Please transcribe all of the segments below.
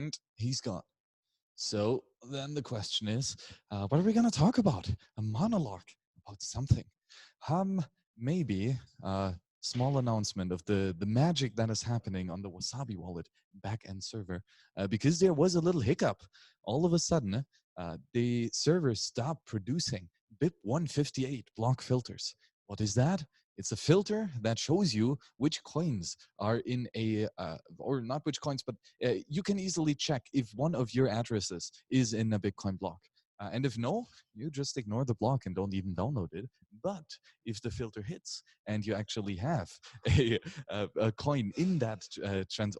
and he's gone. So then the question is, what are we going to talk about? A monologue about something. Maybe a small announcement of the magic that is happening on the Wasabi wallet backend server, because there was a little hiccup. All of a sudden, the server stopped producing BIP 158 block filters. What is that? It's a filter that shows you which coins are in a, or not which coins, but you can easily check if one of your addresses is in a Bitcoin block. And if no, you just ignore the block and don't even download it. But if the filter hits and you actually have a coin in that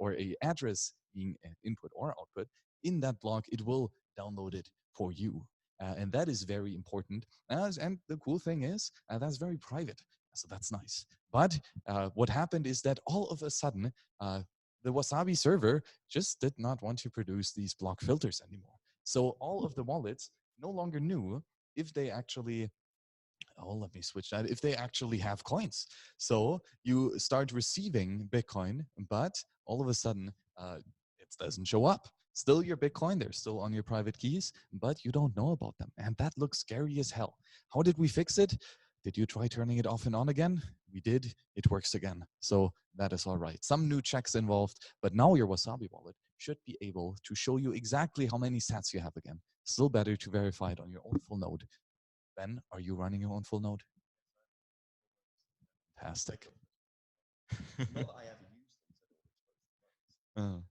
or a address being input or output in that block, it will download it for you. And that is very important. And the cool thing is that's very private. So that's nice. But what happened is that all of a sudden, the Wasabi server just did not want to produce these block filters anymore. So all of the wallets no longer knew if they actually, let me switch that, if they actually have coins. So you start receiving Bitcoin, but all of a sudden it doesn't show up. Still your Bitcoin, they're still on your private keys, but you don't know about them. And that looks scary as hell. How did we fix it? Did you try turning it off and on again? We did. It works again. So that is all right. Some new checks involved, but now your Wasabi wallet should be able to show you exactly how many sats you have again. Still better to verify it on your own full node. Ben, are you running your own full node? Fantastic. Not that I ever use them.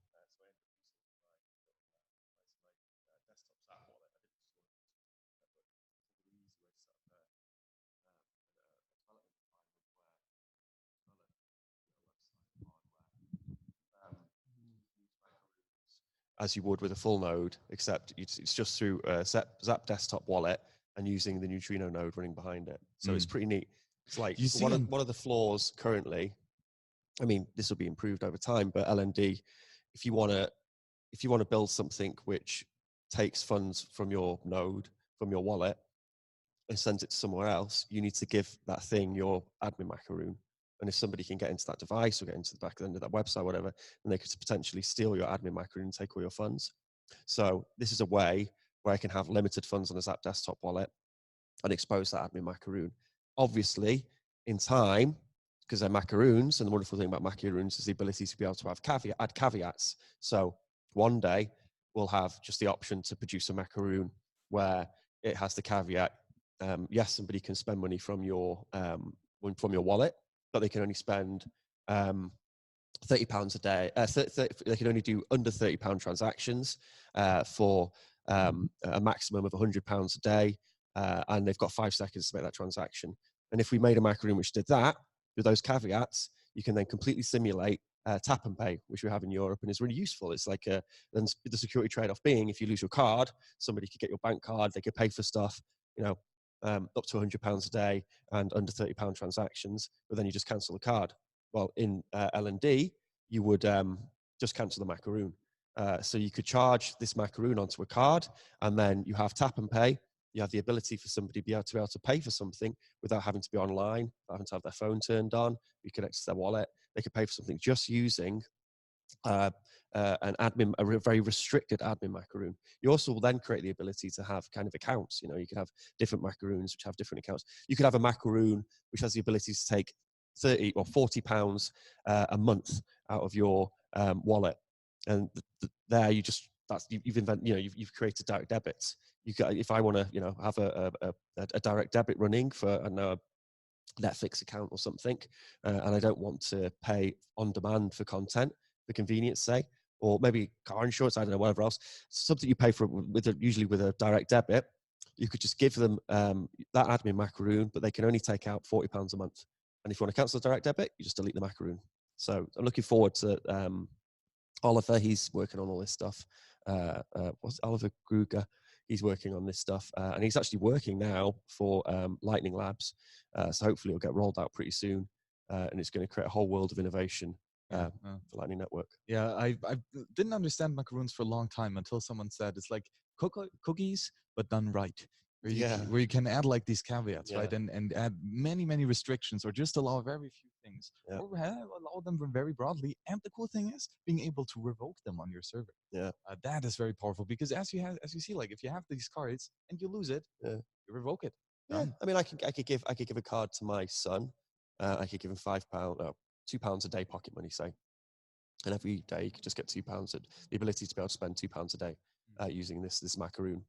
As you would with a full node, except it's just through a Zap desktop wallet and using the Neutrino node running behind it. So it's pretty neat. It's like one of the flaws currently, I mean, this will be improved over time, but LND, if you want to build something which takes funds from your node, from your wallet, and sends it to somewhere else, you need to give that thing your admin macaroon. And if somebody can get into that device or get into the back end of that website, whatever, then they could potentially steal your admin macaroon and take all your funds. So this is a way where I can have limited funds on a Zap desktop wallet and expose that admin macaroon. Obviously, in time, because they're macaroons, and the wonderful thing about macaroons is the ability to be able to have add caveats. So one day we'll have just the option to produce a macaroon where it has the caveat, yes, somebody can spend money from your wallet, but they can only spend £30 a day. They can only do under £30 transactions for a maximum of £100 a day, and they've got 5 seconds to make that transaction. And if we made a macaroon which did that, with those caveats, you can then completely simulate tap and pay, which we have in Europe, and is really useful. It's like then the security trade-off being, if you lose your card, somebody could get your bank card, they could pay for stuff, up to £100 a day and under £30 transactions, but then you just cancel the card. Well, in L&D, you would just cancel the macaroon. So you could charge this macaroon onto a card, and then you have tap and pay. You have the ability for somebody to be able to pay for something without having to be online, having to have their phone turned on, be connected to their wallet. They could pay for something just using an admin, a very restricted admin macaroon. You also will then create the ability to have kind of accounts. You can have different macaroons which have different accounts. You could have a macaroon which has the ability to take 30 or 40 pounds a month out of your wallet, and there you just you've created direct debits. If I want to have a direct debit running for a Netflix account or something, and I don't want to pay on demand for content for convenience sake, or maybe car insurance, I don't know, whatever else, something you pay for usually with a direct debit, you could just give them that admin macaroon, but they can only take out £40 a month. And if you want to cancel the direct debit, you just delete the macaroon. So I'm looking forward to Oliver. He's working on all this stuff. What's Oliver Gruger? He's working on this stuff, and he's actually working now for Lightning Labs. So hopefully it'll get rolled out pretty soon, and it's going to create a whole world of innovation for Lightning Network. Yeah, I didn't understand macaroons for a long time until someone said it's like cookies, but done right. where you can add like these caveats, right? And add many restrictions, or just allow very few things, or allow them very broadly. And the cool thing is being able to revoke them on your server. That is very powerful, because as you see, like if you have these cards and you lose it, you revoke it. I mean, I could give a card to my son. I could give him £2 a day pocket money, say, and every day you could just get £2. The ability to be able to spend £2 a day using this macaroon.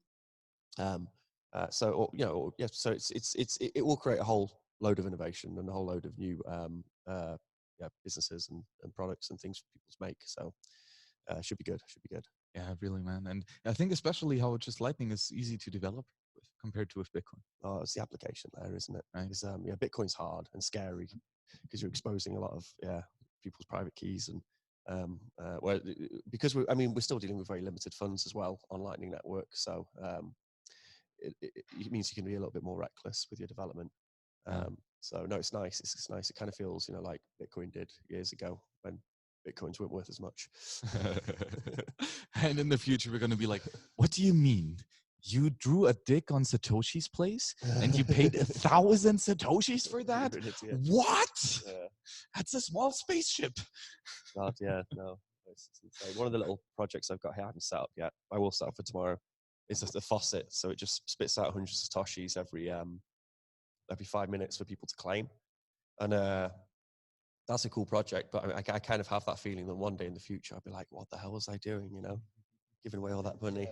So it will create a whole load of innovation and a whole load of new businesses and products and things for people to make. So should be good. Yeah, really, man. And I think especially how just Lightning is easy to develop with compared to with Bitcoin. Oh, it's the application there, isn't it? Right. Because Bitcoin's hard and scary because you're exposing a lot of people's private keys, and because we're still dealing with very limited funds as well on Lightning Network, so it means you can be a little bit more reckless with your development. So no, it's nice. It's nice. It kind of feels like Bitcoin did years ago when Bitcoins weren't worth as much. And in the future, we're going to be like, what do you mean? You drew a dick on Satoshi's place and you paid 1,000 Satoshis for that? What? That's a small spaceship. God, yeah, no. It's insane. One of the little projects I've got here, I haven't set up yet. I will set up for tomorrow. It's just a faucet, so it just spits out 100 Satoshis every 5 minutes for people to claim. And that's a cool project, but I kind of have that feeling that one day in the future, I'll be like, what the hell was I doing, giving away all that money?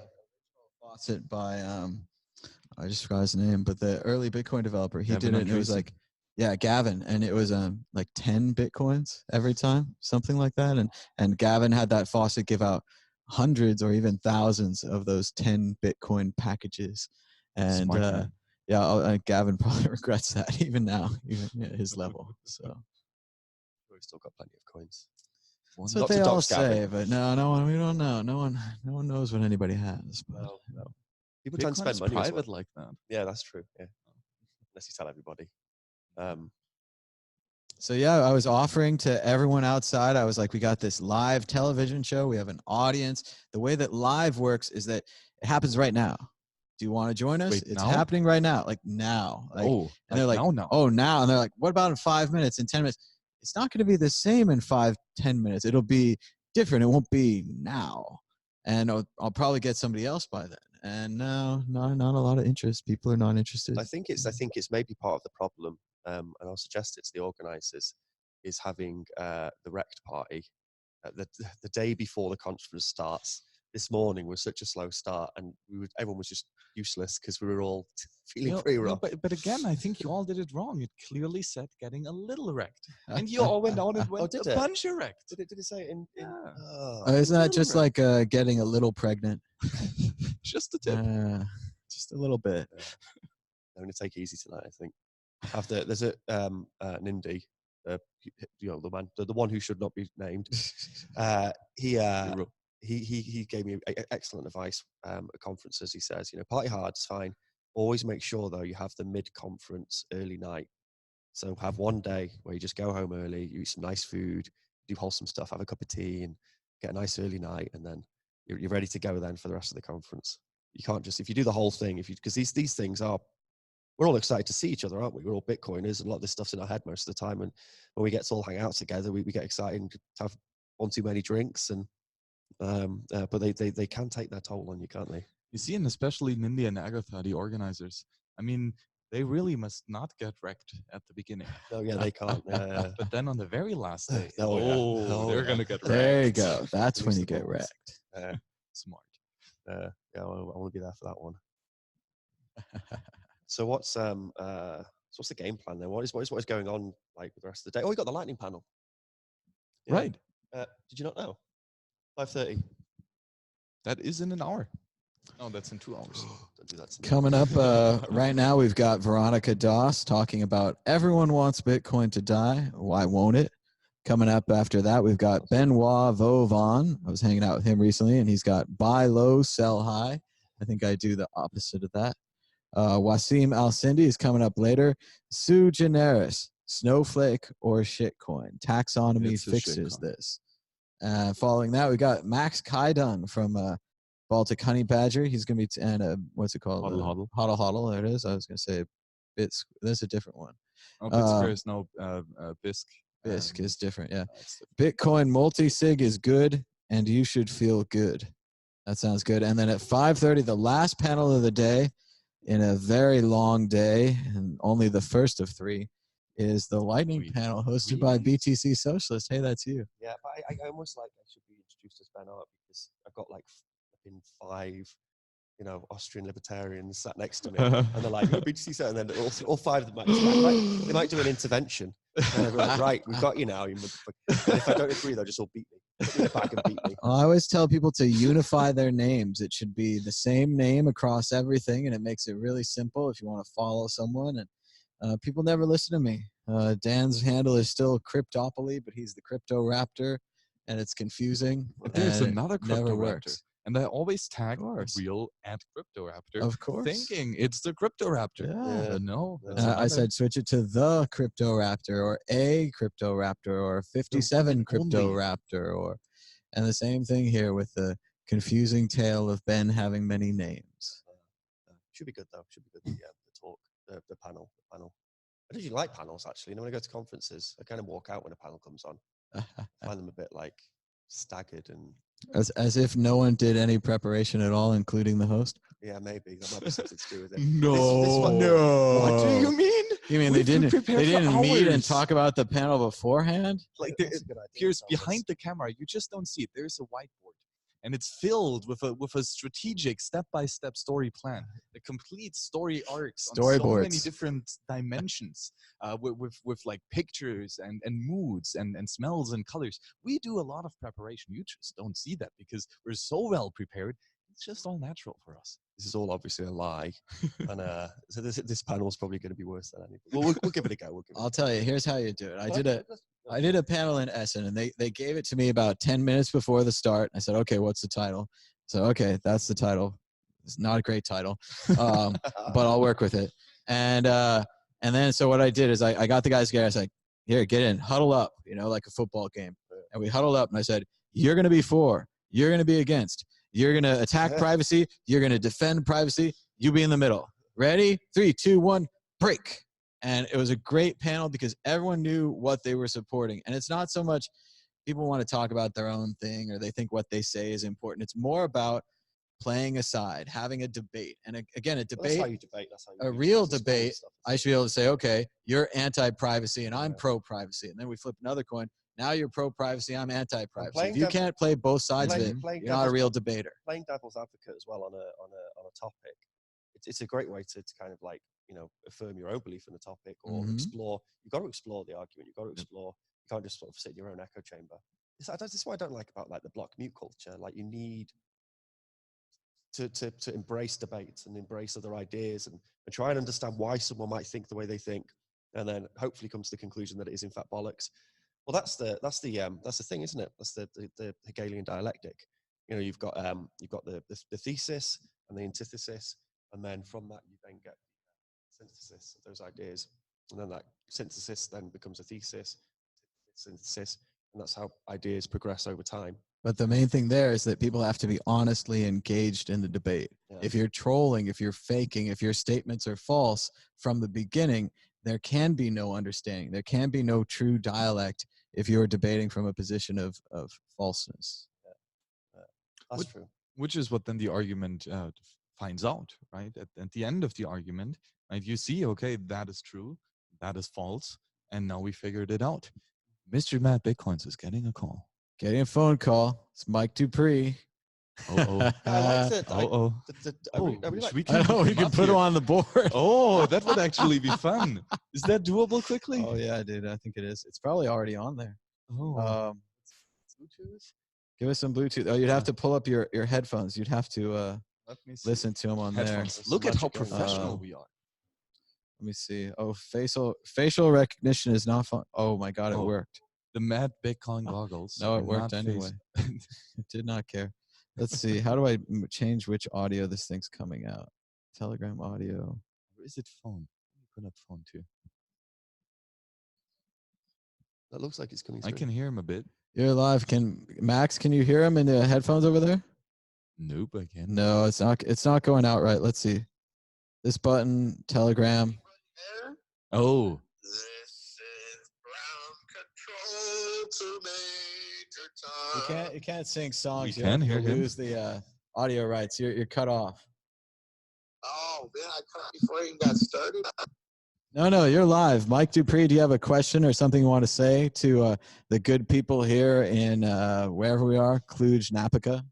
Faucet by, I just forgot his name, but the early Bitcoin developer, he did it, and it was like, Gavin, and it was like 10 Bitcoins every time, something like that. And Gavin had that faucet give out hundreds or even thousands of those 10 Bitcoin packages. And Gavin probably regrets that even now, even at his level. So we've still got plenty of coins. That's what they all say, but we don't know. No one knows what anybody has. But no. People tend to spend money private like that. Yeah, that's true. Yeah, unless you tell everybody. So I was offering to everyone outside. I was like, we got this live television show. We have an audience. The way that live works is that it happens right now. Do you want to join us? Wait, it's now? Happening right now, like now. And they're like, now. Oh, now. And they're like, what about in 5 minutes, in 10 minutes? It's not going to be the same in 5-10 minutes. It'll be different. It won't be now. And I'll probably get somebody else by then. And no, not a lot of interest. People are not interested. I think it's maybe part of the problem. And I'll suggest it to the organizers, is having the Rect party the day before the conference starts. This morning was such a slow start, and everyone was just useless because we were all feeling pretty rough. But again, I think you all did it wrong. It clearly said getting a little wrecked, and you all went on and went a bunch of wrecked. Did it say in? Isn't that just like getting a little pregnant? Just a tip. Just a little bit. I'm going to take it easy tonight, I think. There's an indie, the man, the one who should not be named. He gave me excellent advice at conferences. He says, party hard, it's fine. Always make sure though you have the mid-conference early night. So have one day where you just go home early, you eat some nice food, do wholesome stuff, have a cup of tea, and get a nice early night, and then you're ready to go then for the rest of the conference. You can't just, if you do the whole thing, because these things are, we're all excited to see each other, aren't we? We're all Bitcoiners, and a lot of this stuff's in our head most of the time. And when we get to all hang out together, we get excited and have one too many drinks, and but they can take their toll on you, can't they? You see, and especially Nindy and Agatha, the organizers, I mean, they really must not get wrecked at the beginning. Oh yeah, they can't. But then on the very last day, they're going to get wrecked. There you go. That's when you get wrecked. Smart. I want to be there for that one. So what's the game plan then? What is going on like with the rest of the day? Oh, we got the lightning panel. Yeah. Right. Did you not know? 5:30. That is in an hour. No, that's in 2 hours. Don't do that. Coming up right now, we've got Veronica Doss talking about everyone wants Bitcoin to die. Why won't it? Coming up after that, we've got Benoit Vauvon. I was hanging out with him recently, and he's got buy low, sell high. I think I do the opposite of that. Wasim Al-Sindi is coming up later. Sue Generis, Snowflake or Shitcoin? Taxonomy fixes this. Following that, we got Max Kaidung from Baltic Honey Badger. He's going to be, and what's it called? Hodl. Hodl. There it is. I was going to say Bitsk. There's a different one. Oh, Bitsk is no Bisq. Bisq is different, yeah. Bitcoin multi-sig is good, and you should feel good. That sounds good. And then at 5:30, the last panel of the day, in a very long day, and only the first of 3, is the lightning panel hosted by BTC Socialist. Hey, that's you. Yeah, but I almost like I should be introduced as Ben Art because I've got like 5, Austrian libertarians sat next to me, and they're like, BTC, and then all 5 of them they might do an intervention. And they're like, right, we've got you now. You and if I don't agree, they'll just all beat me. Put me in the back and beat me. I always tell people to unify their names. It should be the same name across everything, and it makes it really simple if you want to follow someone. And people never listen to me. Dan's handle is still Cryptopoly, but he's the Crypto Raptor, and it's confusing. There's another Crypto Raptor. And I always tag real @CryptoRaptor, of course, thinking it's the Crypto Raptor. Yeah. No, I said switch it to the Crypto Raptor or a Crypto Raptor or 57 Crypto Raptor, and the same thing here with the confusing tale of Ben having many names. Should be good though. Should be good. Yeah, the talk, the panel. I usually like panels actually. When I go to conferences, I kind of walk out when a panel comes on. I find them a bit like staggered and as if no one did any preparation at all, including the host. Yeah, maybe that might be something to do with it. No. What do you mean? You mean they didn't meet and talk about the panel beforehand? Like Piers, behind the camera, you just don't see it. There's a whiteboard, and it's filled with a strategic step-by-step story plan, a complete story arcs on so many different dimensions, with like pictures and moods and smells and colors. We do a lot of preparation. You just don't see that because we're so well prepared. It's just all natural for us. This is all obviously a lie, and so this panel is probably going to be worse than anything. Well, we'll give it a go. I'll tell you. Here's how you do it. I did a panel in Essen, and they gave it to me about 10 minutes before the start. I said, okay, what's the title? So, okay, that's the title. It's not a great title, but I'll work with it. And then so what I did is I got the guys together. I was like, here, get in, huddle up, like a football game. And we huddled up, and I said, you're going to be for, you're going to be against. You're going to attack privacy. You're going to defend privacy. You be in the middle. Ready? 3, 2, 1, break. And it was a great panel because everyone knew what they were supporting. And it's not so much people want to talk about their own thing or they think what they say is important. It's more about playing a side, having a debate. And again, a debate, that's how you debate. That's how you a real debate, I should be able to say, okay, you're anti-privacy and I'm pro-privacy. And then we flip another coin. Now you're pro-privacy, I'm anti-privacy. If you can't play both sides of it, you're not a real debater. Playing devil's advocate as well on a topic, it's a great way to kind of like, affirm your own belief in the topic or explore. You've got to explore the argument. You've got to explore. You can't just sort of sit in your own echo chamber. This is what I don't like about like the block mute culture. Like you need to embrace debates and embrace other ideas and try and understand why someone might think the way they think, and then hopefully come to the conclusion that it is in fact bollocks. Well, that's the thing, isn't it? That's the Hegelian dialectic. You've got the thesis and the antithesis, and then from that you then get synthesis of those ideas, and then that synthesis then becomes a thesis, synthesis, and that's how ideas progress over time. But the main thing there is that people have to be honestly engaged in the debate. Yeah. If you're trolling, if you're faking, if your statements are false from the beginning, there can be no understanding. There can be no true dialect if you're debating from a position of falseness. That's true. Which is what then the argument finds out, right? At the end of the argument, right, you see, okay, that is true, that is false, and now we figured it out. Mr. MadBitcoins is getting a call. Getting a phone call. It's Mike Dupree. I like it. We can put him on the board. Oh, that would actually be fun. Is that doable quickly? Oh yeah, dude. I think it is. It's probably already on there. Oh. Bluetooth? Give us some Bluetooth. Oh, you'd have to pull up your headphones. You'd have to listen to them on headphones. there. Look at how professional we are. Let me see. Oh, facial recognition is not fun. Oh my God, it worked. The MadBitcoin goggles. No, it worked anyway. It did not care. Let's see. How do I change which audio this thing's coming out? Telegram audio. Or is it phone? Put up phone too. That looks like it's coming through. I can hear him a bit. You're live. Max, can you hear him in the headphones over there? Nope, again. No, it's not. It's not going out right. Let's see. This button, Telegram. Oh. This is ground control to Major Tom. You can't sing songs. We can hear him. Lose the audio rights. You're cut off. Oh man, I cut before I even got started. No, you're live. Mike Dupree, do you have a question or something you want to say to the good people here in wherever we are, Cluj, Napica?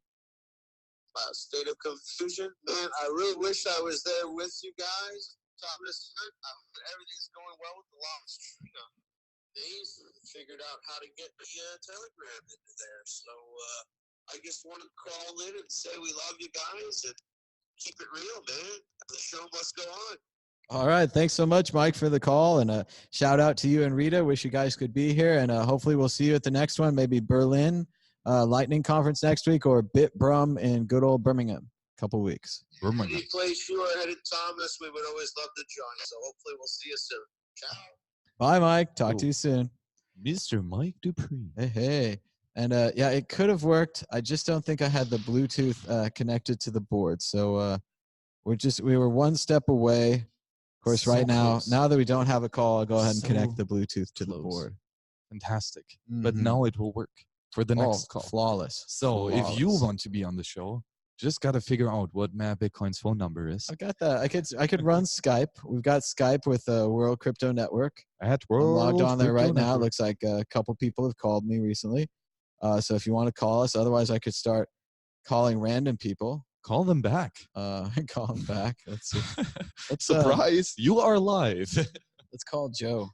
State of confusion. Man, I really wish I was there with you guys. Thomas, everything's going well with the lost days. Figured out how to get the Telegram into there. So I just wanted to call in and say we love you guys and keep it real, man. The show must go on. All right. Thanks so much, Mike, for the call. And a shout out to you and Rita. Wish you guys could be here. And hopefully we'll see you at the next one, maybe Berlin Lightning Conference next week or BitBrum in good old Birmingham. Couple weeks. Any place you are headed, Thomas, we would always love to join. So hopefully we'll see you soon. Ciao. Bye, Mike. Talk to you soon. Mr. Mike Dupree. Hey. And yeah, it could have worked. I just don't think I had the Bluetooth connected to the board. So we were one step away. Of course, so right now that we don't have a call, I'll go ahead and connect the Bluetooth to the board. Fantastic. But now it will work for the next call. Flawless. So if you want to be on the show, just got to figure out what MadBitcoins phone number is. I got that. I could run Skype. We've got Skype with World Crypto Network. I'm logged on there right now. It looks like a couple people have called me recently. So if you want to call us, otherwise I could start calling random people. Call them back. Call them back. Let's see. Surprise! You are live. Let's call Joe.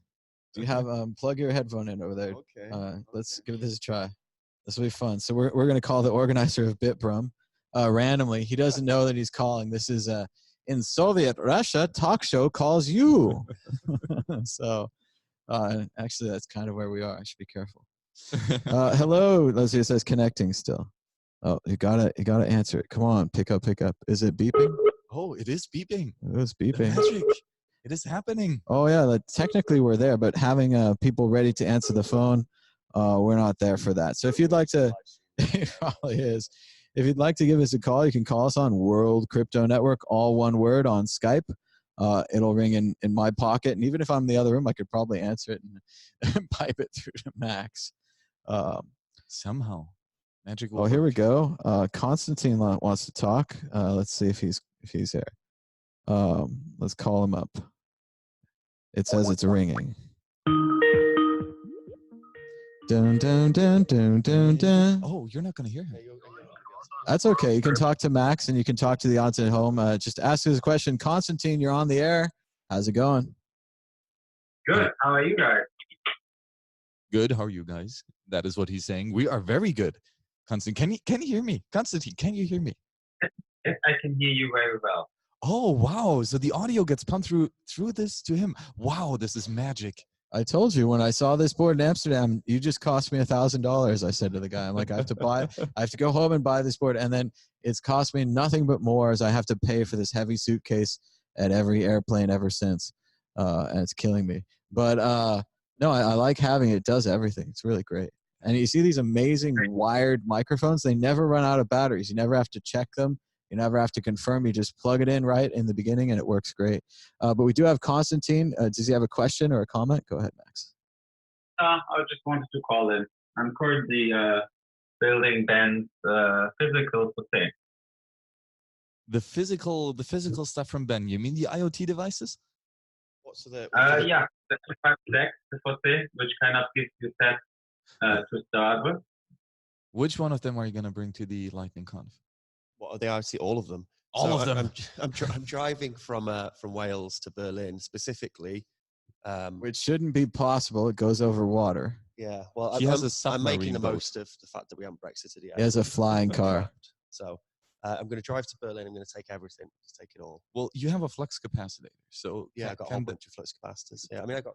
Do you have plug your headphone in over there? Okay. Let's give this a try. This will be fun. So we're going to call the organizer of BitBrum randomly. He doesn't know that he's calling. This is in Soviet Russia. Talk show calls you. So actually, that's kind of where we are. I should be careful. Hello. Let's see. It says connecting still. Oh, you gotta answer it. Come on, pick up. Is it beeping? Oh, it is beeping. It was beeping. Magic. It is happening. Oh yeah, technically we're there, but having people ready to answer the phone, we're not there for that. So if you'd like to, it probably is. If you'd like to give us a call, you can call us on World Crypto Network, all one word, on Skype. It'll ring in my pocket, and even if I'm in the other room, I could probably answer it and pipe it through to Max. Somehow. Magic. Oh, here we go. Constantine wants to talk. Let's see if he's here. Let's call him up. It says it's ringing. Dun, dun, dun, dun, dun, dun. Oh, you're not going to hear him. That's okay. You can talk to Max and you can talk to the audience at home. Just ask us a question. Constantine, you're on the air. How's it going? Good. How are you guys? Good. How are you guys? That is what he's saying. We are very good. Constantine, can you hear me? Constantine, can you hear me? Yes, I can hear you very well. Oh, wow. So the audio gets pumped through this to him. Wow, this is magic. I told you when I saw this board in Amsterdam, you just cost me $1,000. I said to the guy, I'm like, I have to go home and buy this board. And then it's cost me nothing but more as I have to pay for this heavy suitcase at every airplane ever since. And it's killing me. But no, I like having it. It does everything. It's really great. And you see these amazing wired microphones. They never run out of batteries. You never have to check them. You never have to confirm. You just plug it in right in the beginning, and it works great. But we do have Constantine. Does he have a question or a comment? Go ahead, Max. I just wanted to call in. I'm currently building Ben's physical thing. The physical stuff from Ben. You mean the IoT devices? What's the? Yeah, the which kind of gives you that to start with. Which one of them are you going to bring to the Lightning Conf? What are they? I see all of them. All of them. I'm driving from Wales to Berlin specifically. Which shouldn't be possible. It goes over water. Yeah. Well, I'm making the most of the fact that we haven't Brexited yet. He has a flying car. So I'm going to drive to Berlin. I'm going to take everything. Just take it all. Well, you have a flux capacitor. So yeah, I got a whole bunch of flux capacitors. Yeah. I mean, I got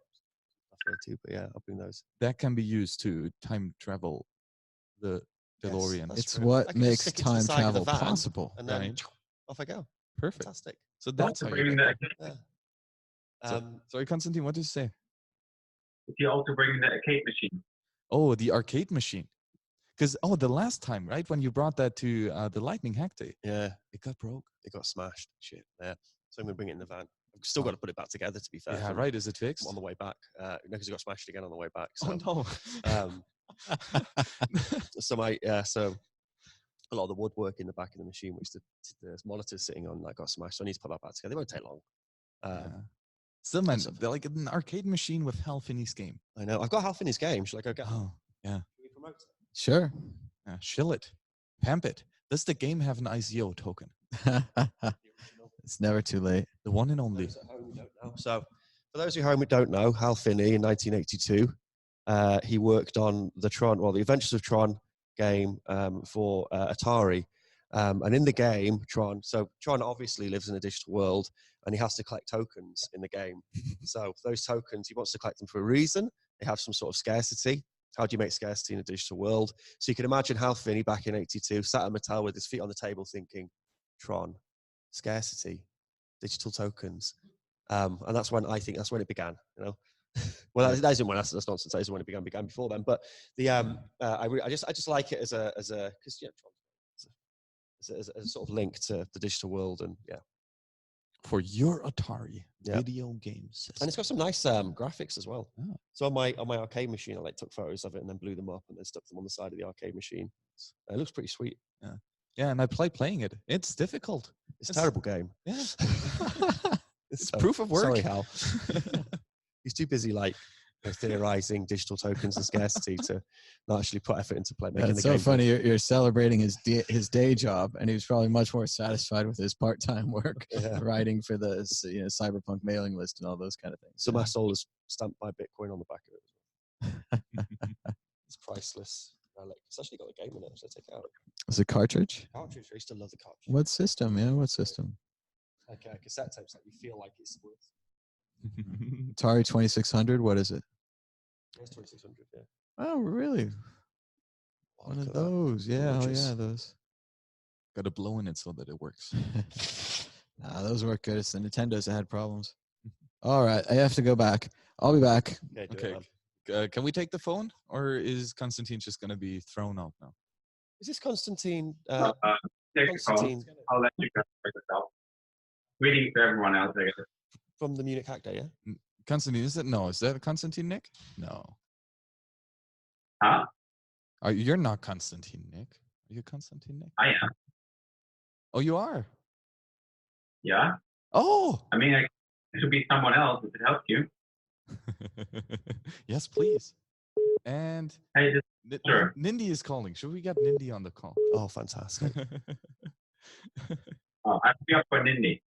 stuff there too, but yeah, I'll bring those. That can be used to time travel the DeLorean. Yes, it's what makes time travel possible. And then off I go. Perfect. Fantastic. So that's how you that. Yeah. Sorry, Constantine, what did you say? If you're also bringing the arcade machine. Oh, the arcade machine. Because the last time, right, when you brought that to the Lightning Hack Day, it got broke. It got smashed. Shit. Yeah. So I'm gonna bring it in the van. I've still got to put it back together. To be fair. Yeah. Right. Is it fixed? On the way back. No, because it got smashed again on the way back. So, oh no. So a lot of the woodwork in the back of the machine, which the monitor's sitting on, that got smashed. So I need to put that back together. It won't take long. Still, man, they're like an arcade machine with Hal Finney's game. I know. I've got Hal Finney's game. Should I go get? Oh, yeah. Can we promote it? Sure. Yeah, shill it, pamp it. Does the game have an ICO token? It's never too late. The one and only. So, for those of you who don't know, Hal Finney in 1982, he worked on the Adventures of Tron game for Atari. And in the game, Tron obviously lives in a digital world, and he has to collect tokens in the game. So those tokens, he wants to collect them for a reason. They have some sort of scarcity. How do you make scarcity in a digital world? So you can imagine Hal Finney back in 82, sat at Mattel with his feet on the table thinking, Tron, scarcity, digital tokens. And that's when it began, you know. Well, that isn't when that's nonsense. That isn't when it began before then. But the I just like it as a because as a sort of link to the digital world, and for your Atari video games, and it's got some nice graphics as well. Oh. So on my arcade machine, I took photos of it and then blew them up and then stuck them on the side of the arcade machine. It looks pretty sweet. Yeah, and I playing it. It's difficult. It's a terrible game. Yeah, it's proof of work. Sorry, Hal. He's too busy theorizing digital tokens and scarcity to not actually put effort into play. It's so funny. You're celebrating his day job, and he was probably much more satisfied with his part-time work, writing for the cyberpunk mailing list and all those kind of things. So my soul is stamped by Bitcoin on the back of it. It's priceless. It's actually got a game in it, so I take it out. Is it cartridge? Cartridge. I used to love the cartridge. What system? Yeah, what system? Like cassette tapes. Like you feel like it's worth. Atari 2600. What is it? It's 2600. Yeah. Oh, really? One of those. Yeah. Oh, yeah. Those. Got to blow in it so that it works. Nah, those work good. It's the Nintendos that had problems. All right, I have to go back. I'll be back. Okay. Can we take the phone, or is Constantine just going to be thrown out now? Is this Constantine? Constantine. I'll let you guys check it out. Waiting for everyone else, I guess. From the Munich Hack Day, yeah? Constantine, is that Constantine Nick? No. Huh? You're not Constantine Nick. Are you Constantine Nick? I am. Oh, you are? Yeah. Oh! I mean, it should be someone else if it helps you. Yes, please. And hey, sure. Nindy is calling. Should we get Nindy on the call? Oh, fantastic. I'll be up for Nindy.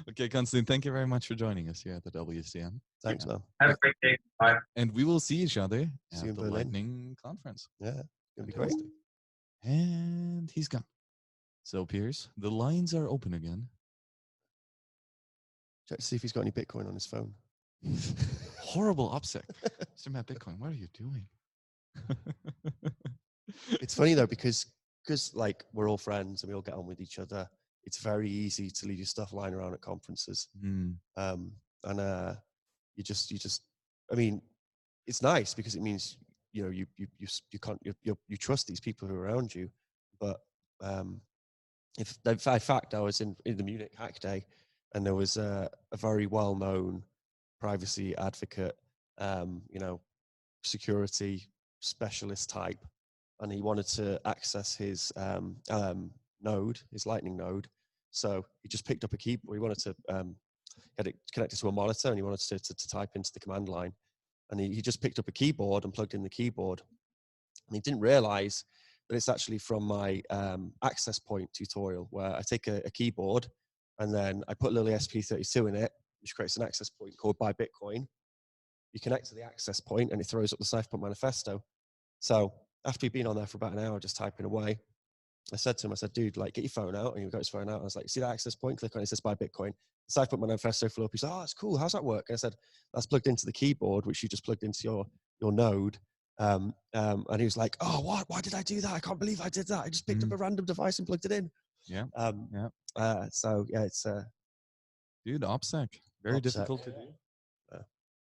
Okay, Constantine, thank you very much for joining us here at the WCN. Thanks, man. Have a great day. Bye. And we will see each other at the Berlin. Lightning Conference. Yeah, it'll be great. And he's gone. So, Piers, the lines are open again. Check to see if he's got any Bitcoin on his phone. Horrible OPSEC. Mr. MadBitcoin, what are you doing? It's funny though, because we're all friends and we all get on with each other. It's very easy to leave your stuff lying around at conferences. Mm. You just, I mean, it's nice because it means, you trust these people who are around you. But if in fact I was in the Munich Hack Day, and there was a very well-known privacy advocate, security specialist type, and he wanted to access his node, his Lightning node. So he just picked up a keyboard. He wanted to get it connected to a monitor, and he wanted to type into the command line. And he just picked up a keyboard and plugged in the keyboard. And he didn't realize that it's actually from my access point tutorial, where I take a keyboard and then I put a little ESP32 in it, which creates an access point called MadBitcoin. You connect to the access point and it throws up the Cypherpunk manifesto. So after he'd been on there for about an hour just typing away, I said to him, dude, get your phone out. And he got his phone out. I was like, see that access point? Click on it. It says MadBitcoin. The Cypherpunk manifesto flew up. He said, oh, that's cool. How's that work? And I said, that's plugged into the keyboard, which you just plugged into your node. And he was like, oh, what? Why did I do that? I can't believe I did that. I just picked up a random device and plugged it in. Yeah. So yeah, it's dude, OPSEC. Very OPSEC. difficult to do.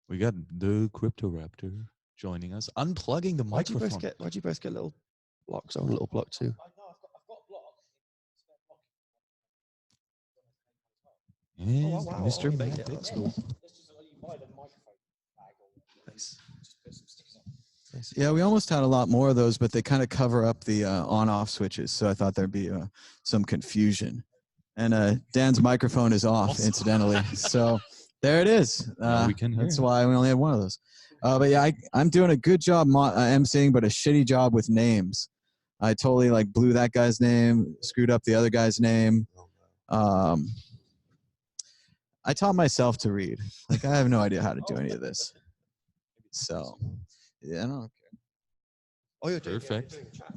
We got the Crypto Raptor. joining us, unplugging the microphone. Why'd you both get little blocks on, a little block too? Yes, wow. Mr. Oh, Matt. that's cool. Nice. Yeah, we almost had a lot more of those, but they kind of cover up the on-off switches. So I thought there'd be some confusion. And Dan's microphone is off, incidentally. So there it is. We can hear. That's why we only had one of those. But yeah, I'm doing a good job emceeing, but a shitty job with names. I totally like blew that guy's name, screwed up the other guy's name. I taught myself to read. Like, I have no idea how to do any of this. So, yeah, I don't care. Oh, you're perfect. doing a chat.